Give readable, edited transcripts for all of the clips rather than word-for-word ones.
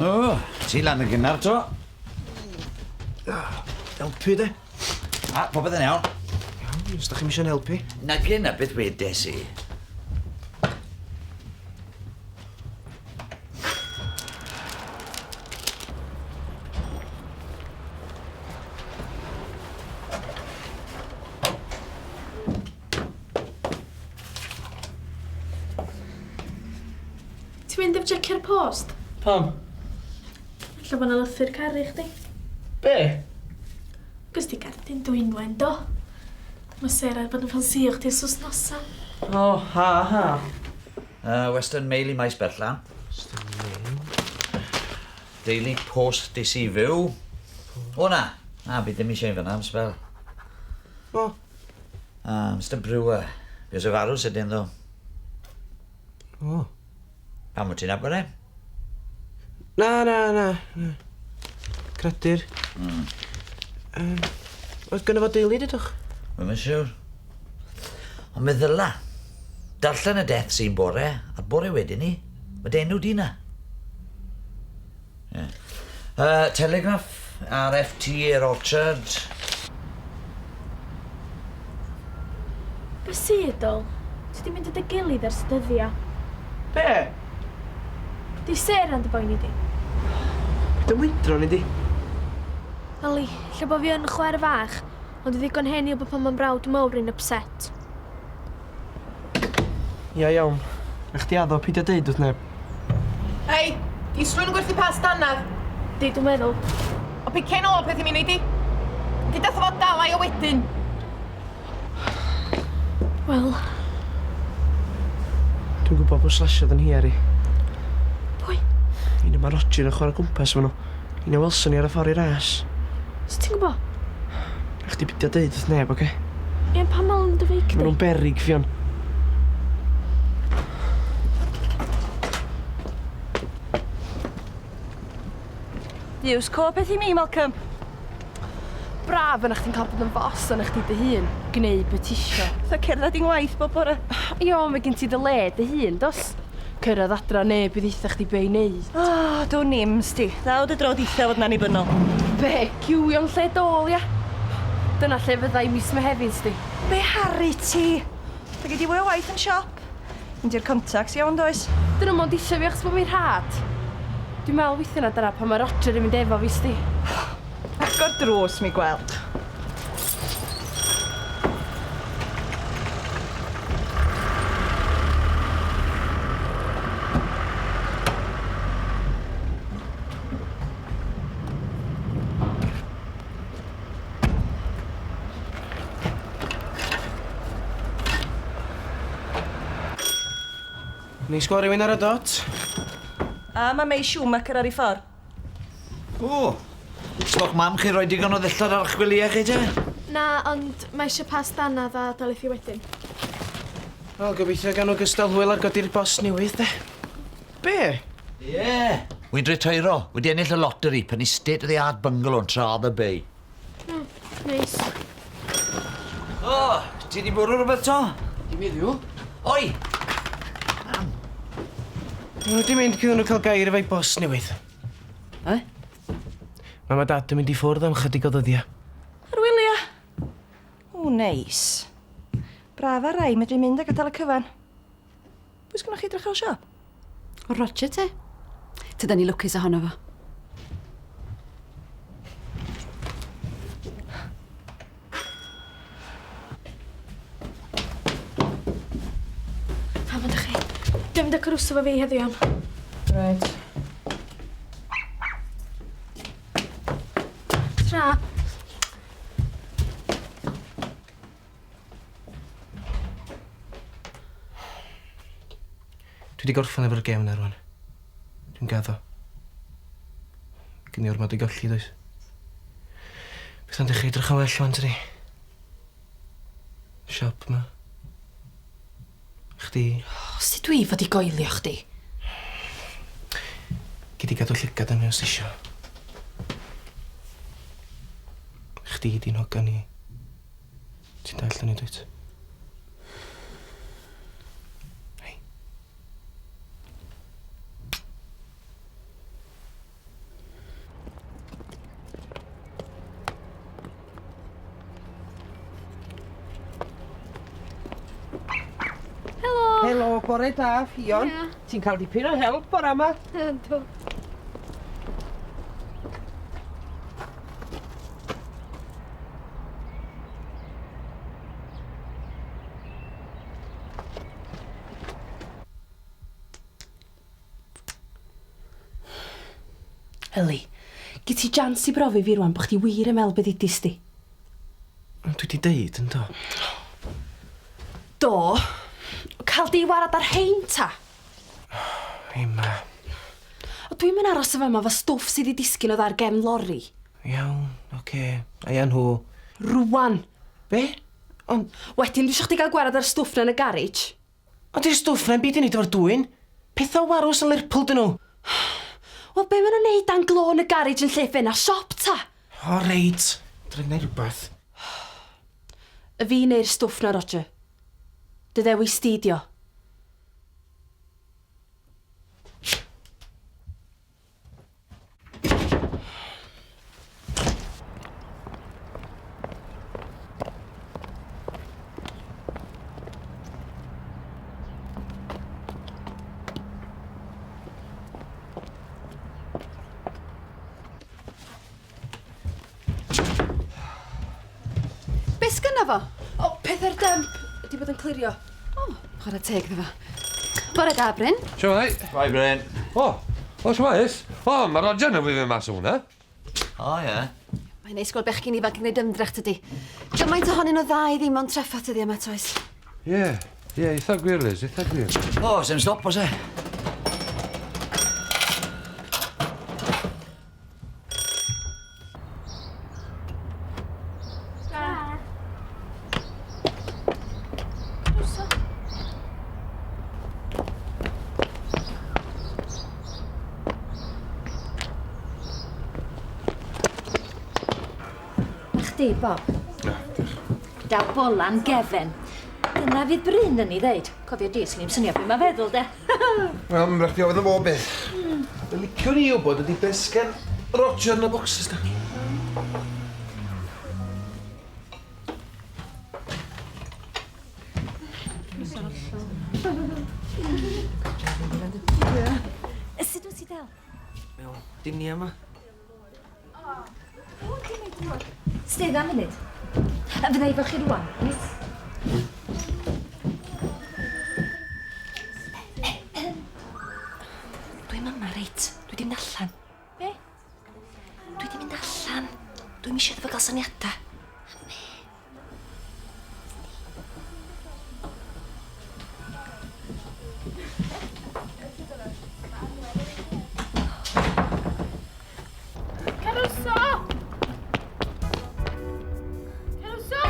O, ti lan y gynnar to. Helpu, de. A, popeth yn iawn. Iawn, os da chi'n eisiau'n helpu. Na gynna beth wedes i. Ti'n mynd efo checio'r post? Pam? Alla bod yna lythyr caru chdi. Be? Gys di gardyn Dwynwen, do? Mae Sarah bod yn ffansio chdi sos nosa. O, ha. Western Mail i maes Berllan. Daily Post dis i fyw. O na. Na, byd ddim eisiau fyna am sbel. O. Mr Brewer. Bys o farw sydd dyn ddo. O. Pam wyt ti'n abod e? Na. Credir. Oedd gynnu fo deulu, dydwch? Mae'n siŵr. Ond mae ddyla. Darllen y death sy'n bore, a bore wedyn ni. Mae denw di na. Telegraph, RFT i'r orchard. Be sydol? Ti di mynd â dy gilydd ers dyddio? Be? Di Sarah yn dy boeni di? Dy mwydron i di. Ali, lle bo fi yn chwer fach, ond i ddigon heni o bod pan mae'n brawd mawr yn upset. Ia, iawn. Na chdi addo, peidio deud wrth neb. Hei, di srwy'n gwerthu pas dannedd? Di, dwi'n meddwl. O picen o peth i mi wneud i? Di dath o fod dalai o wedyn. Wel, Dwi'n gwybod bod slasiodd yn hieri. pwy? Un yma Roger yn chwarae gwmpas efo nhw. Un o Wilson i ar y ffordd i res. Os ti'n gwybod? Na chdi peidio deud wrth neb, oce? Ia'n pa mal yn dy feic Maen di? nhw'n berig, fion. Iws, co beth i mi, Malcolm? Braf yna chdi'n cael bod yn fos yna chdi dy hun, gwneud beth isio. Tho cerdded i'n waith bob bore. Io, mae gen ti dy le dy hun, dos? Cyrraedd adra neb bydd eitha chdi be i wneud. O, do nims ti. Ddawd y dro dithau fod na'n nibynnol. Be, giwio'n lle dol, ia? Dyna lle fyddai mis Mehefin, sti. Be harri ti? Da gyd i fwy o waith yn siop. Mynd i'r contacts iawn, does? Dyn nhw mond isio fi achos bod fi'n rhad. Dwi'n meddwl weithio na dyna pan mae Roger yn mynd efo fi, sti. Agor drws mi gweld. Neis gweld rhywun ar y dot? A mae Mae Schumacher ar ei ffordd. O, sbwch mam chi roi digon o ddillad ar chwiliau chi te? Na, ond mae eisiau pas dannedd a dalith i wedyn. Wel, gobeithio gan o gystal hwyl ar godi'r bos newydd, de. Be? Ie. Wy'n retoiro. Wedi ennill y lottery pan i state of the art bungalow yn Tra the Bay. Neis. O, ti di bwrw rhywbeth to? Di wedi'u? Oi! Nhw wedi mynd cyn nhw cael gair efo'i bos newydd. E? Mae dad yn mynd i ffwrdd am chydig o ddyddiau. Ar wylia. O, neis. Braf a rai, medru mynd a gadael y cyfan. Pwy sgynnoch chi drach ar siop? O Roger te? Tyda ni lwcus ohono fo. Pam ydych chi? Dwi'n mynd â cwrwsio fo fi heddiw iawn. Right. Tra. Dwi wedi gorffen efo'r gem na rwan. Dwi'n gaddo. Gyn i ormod i golli, does? Beth am dechrau edrych yn well wan, tydi? Siop yma. Chdi. Sut dwi fod i goelio chdi? Gyd i gadw llygad yn mi os isio. Chdi di'n hogan i. Ti'n dall yn ei dwyt? Hei. Helo, bore da, Fion. Ie. Ti'n cael dipyn o help bore yma? Yndw. Eli, gyd ti jans i brofi fi rwan bod chdi wir yn meddwl beth idis di? Dwi di deud, ynddo. Do. Cael di warad ar hein ta. Ei ma. O dwi'n mynd aros y fama fo stwff sydd i disgyn oedd ar gefn lori. Iawn, oce. A ia nhw. Rwan. Be? Ond... Wedyn, dwi eisiau chdi gael gwarad ar stwff na yn y garej. Ond di'r stwff na'n byd i neud efo'r dwy'n? Peth o warws yn Lerpwl dyn nhw. Wel, be ma'n neud dan glo yn y garej yn lle ffenna siop ta? O, reit. Drwy'n neud rhywbeth. Y fi neu'r stwff na, Roger. Dy ddewis stidio. Be sgynna fo? O, pethau'r dymp. Ydi bod yn clirio. O, chwarae teg iddo fo. Bore da, Bryn. Siwai? Rai, Bryn. O, siwais? O, mae Roger yn wyfyn mas o hwnna. O, ie. Mae'n neis gweld bechgyn ifanc yn gwneud ymdrech tydi. Gymaint ohonyn nhw ddau ddim ond treffath tydi yma, toes. Ie, eitha gwir, Liz, eitha gwir. O, sem stop, os e. Chdi, Bob. Daw bolan gefen. Dyna fydd Bryn yn ei ddeud. Cofio di, swn i'n syniad beth mae'n feddwl, de. Wel, mae'n brech di ofyn am o beth. Yn licio ni wybod ydi besgen Roger yn y bocsys na. Sut wyt ti del? Wel, dim ni yma. Steg am munud. A fydda i fel chi rwan, mis? Dwi'n yma, reit. Dwi di mynd allan. Be? Dwi di mynd allan. Dwi'n eisiau iddo fo gael syniadau. Caruso! Caruso!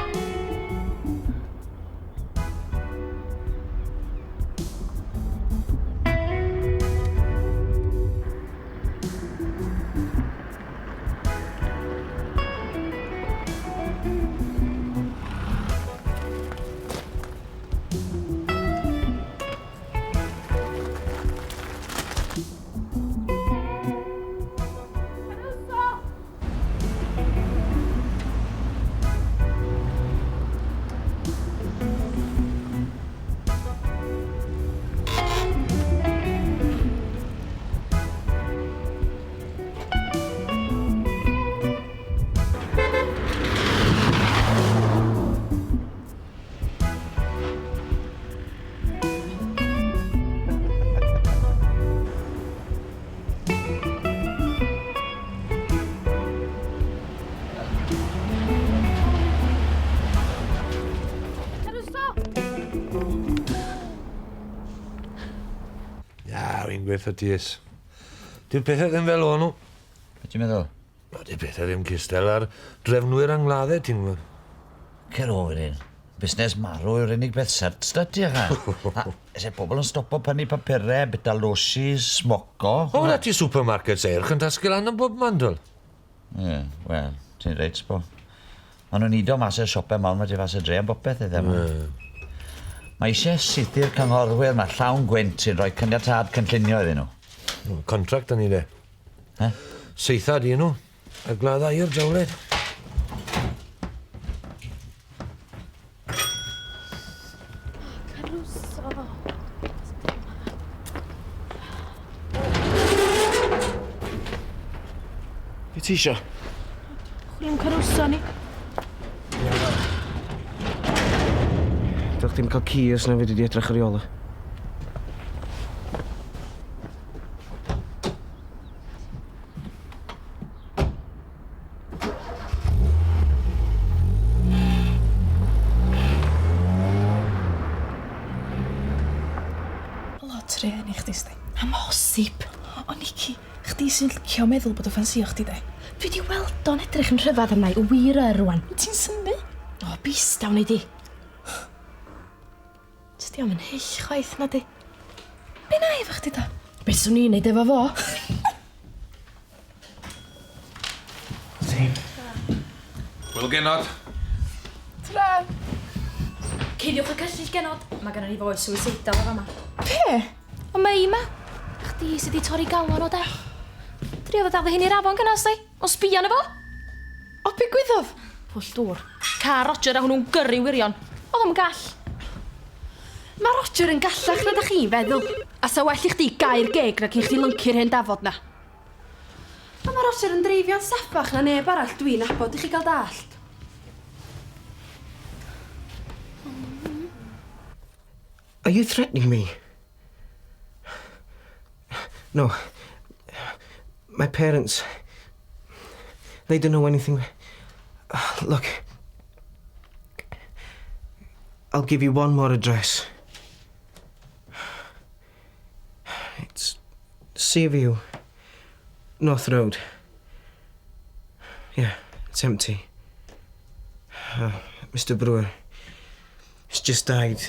Fi'n gweithio tis. Di'r pethau ddim fel o'n nhw. Be ti'n meddwl? Di'r pethau ddim cystel ar drefnwyr angladdau, ti'n gwybod. Cer o wedyn. Busnes marw yw'r unig beth cert styd ti a Ys e pobl yn stopo prynu papurau, bita losis, smoco. O, na ti supermarkets erch yn tasgu lan yn bob mandol. Ie, wel, ti'n reit sbo. Maen nhw'n nido mas y siopau mawr ma ti fas y dre am bopeth iddyn nhw. Mae eisiau sythu'r cynghorwyr mae llawn gwynt sy'n rhoi cyniatad cynllunio iddyn nhw. Contract yn ni de. He? Seithad i nhw. A gladdau i'r jawled. Caruso. ti isio? Chwilio'n carwso ni. Dych chi'n cael ci os na fyd wedi edrych ar ei ola. Lot rhaid i chdi, sdi. Amhosib. O, Nici, chdi sy'n licio meddwl bod o ffansio chdi, de. Dwi di weld o'n edrych yn rhyfedd arna i wir rwan. Ti'n synnu? O, bistaw ni di. Tydi o'm yn hyll chwaith na di. Be na efo chdi, da? Be swn i'n neud efo fo? Ti'n? Wel, Pennod. Tra. Ceidiwch y cyllid genod. Mae gennym ni foes suicidal o fama. Be? O Mae ma. Chdi sydd di torri galon o de. Drio fod addo hyn i'r afon gyna, sdi. O sbio na fo. O, be gwyddodd? Pwll dŵr. Ca Roger a hwnnw'n gyrru wirion. Oedd o'm gall. Mae Roger yn gallach na da chi'n feddwl. A sa well i chdi gair geg na cyn chdi lyncu'r hen dafod na. A mae Roger yn dreifio'n saffach na neb arall dwi'n nabod i chi gael dallt. Are you threatening me? No. My parents... They don't know anything. Look. I'll give you one more address. It's Seaview, North Road. Yeah, it's empty. Mr. Brewer has just died